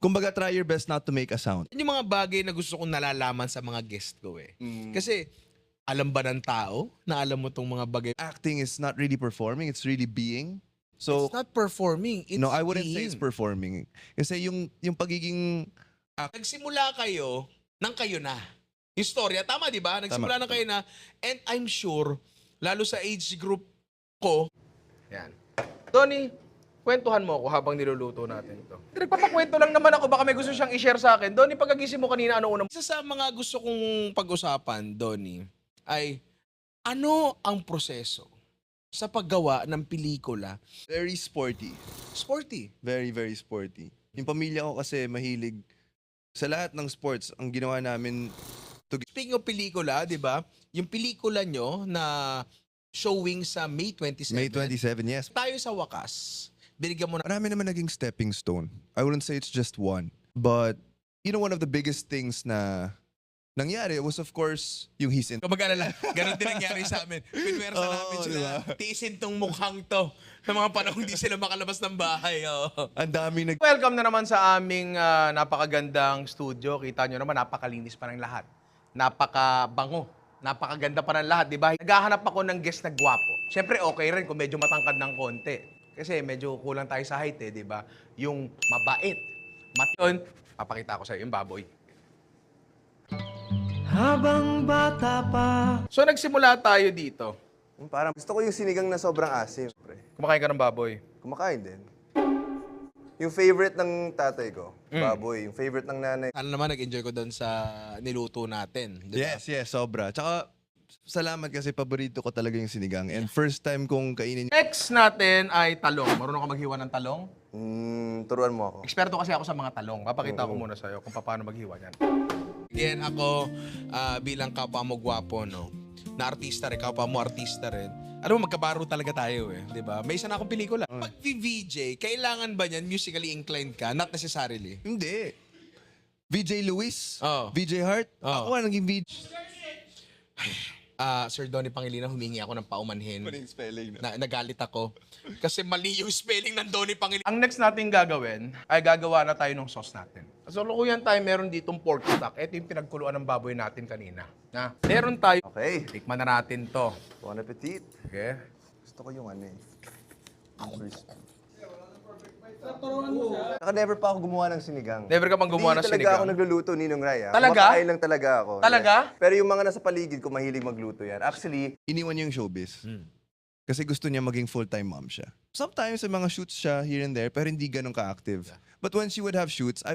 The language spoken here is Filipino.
Kumbaga, try your best not to make a sound. Yun yung mga bagay na gusto kong nalalaman sa mga guest ko eh. Kasi, alam ba ng tao na alam mo tong mga bagay? Acting is not really performing, it's really being. So, It's not performing, it's no, I wouldn't say being. it's performing. Kasi yung pagiging... Nagsimula kayo nang kayo na. Yung storya, tama di ba? Nagsimula na kayo na. And I'm sure, lalo sa age group ko. Yan. Tony, kwentuhan mo ako habang niluluto natin ito. Nagpapakwento lang naman ako, baka may gusto siyang i-share sa akin. Donnie, pagkagising mo kanina, ano unang... Isa sa mga gusto kong pag-usapan, Donnie, ay ano ang proseso sa paggawa ng pelikula? Very sporty. Sporty. Very, very sporty. Yung pamilya ko kasi mahilig sa lahat ng sports. Ang ginawa namin... Speaking of pelikula, di ba? Yung pelikula nyo na showing sa May 27. May 27, yes. Tayo sa wakas, binigyan mo na. Marami naman naging stepping stone. I wouldn't say it's just one. But, you know, one of the biggest things na nangyari was of course yung He's in... Kung mag-alala, ganun din nangyari sa amin. Pinwersa namin sila, diba? tiisin tong mukhang to. Sa mga panahon hindi sila makalabas ng bahay. Ang daming nag... Welcome na naman sa aming napakagandang studio. Kita nyo naman, napakalinis pa ng lahat. Napakabango. Napakaganda pa ng lahat, di ba? Naghahanap ako ng guest na gwapo. Siyempre, okay rin kung medyo matangkad ng konti. Kasi medyo kulang tayo sa height, di ba? Yung mabait. Yun, papakita ko sa iyo yung baboy. Habang bata pa. So, nagsimula tayo dito. Parang gusto ko yung sinigang na sobrang asim. Pre. Kumakain ka ng baboy. Kumakain din. Yung favorite ng tatay ko, baboy. Yung favorite ng nanay. Sana naman nag-enjoy ko doon sa niluto natin. Di ba? Yes, sobra. Tsaka, salamat kasi paborito ko talaga yung sinigang. And first time kong kainin... Next natin ay talong. Marunong ka maghiwa ng talong? Turuan mo ako. Eksperto kasi ako sa mga talong. Papakita ko muna sa'yo kung paano maghiwa yan. Again, ako bilang kapwa mo gwapo, no? Na artista rin, kapwa mo artista rin. Alam mo, magkabaro talaga tayo eh. Di ba? May isa na akong pelikula. Pag VJ, kailangan ba niyan musically inclined ka? Not necessarily. Hindi. VJ Luis, Oh. VJ Hart, Oh. ako nga naging VJ. Sir Donnie Pangilinan, humingi ako ng paumanhin. Maling spelling Nagalit ako. Kasi mali yung spelling ng Donnie Pangilinan. Ang next natin gagawin ay gagawa na tayo ng sauce natin. So, lukuyan tayo, meron ditong pork stock. Ito yung pinagkuluan ng baboy natin kanina. Na, meron tayo. Okay. Tikman na natin to. Bon appetit. Okay? Gusto ko yung ano eh. Saka never pa ako gumawa ng sinigang. Never ka bang gumawa ng Hindi talaga sinigang? ako nagluluto, Ninong Ray. Talaga? Kumakain lang talaga ako. Talaga? Yes. Pero yung mga nasa paligid ko, mahilig magluto yan. Actually, Iniwan niya yung showbiz. Kasi gusto niya maging full-time mom siya. Sometimes sa mga shoots siya here and there, pero hindi ganun ka-active. But when she would have shoots,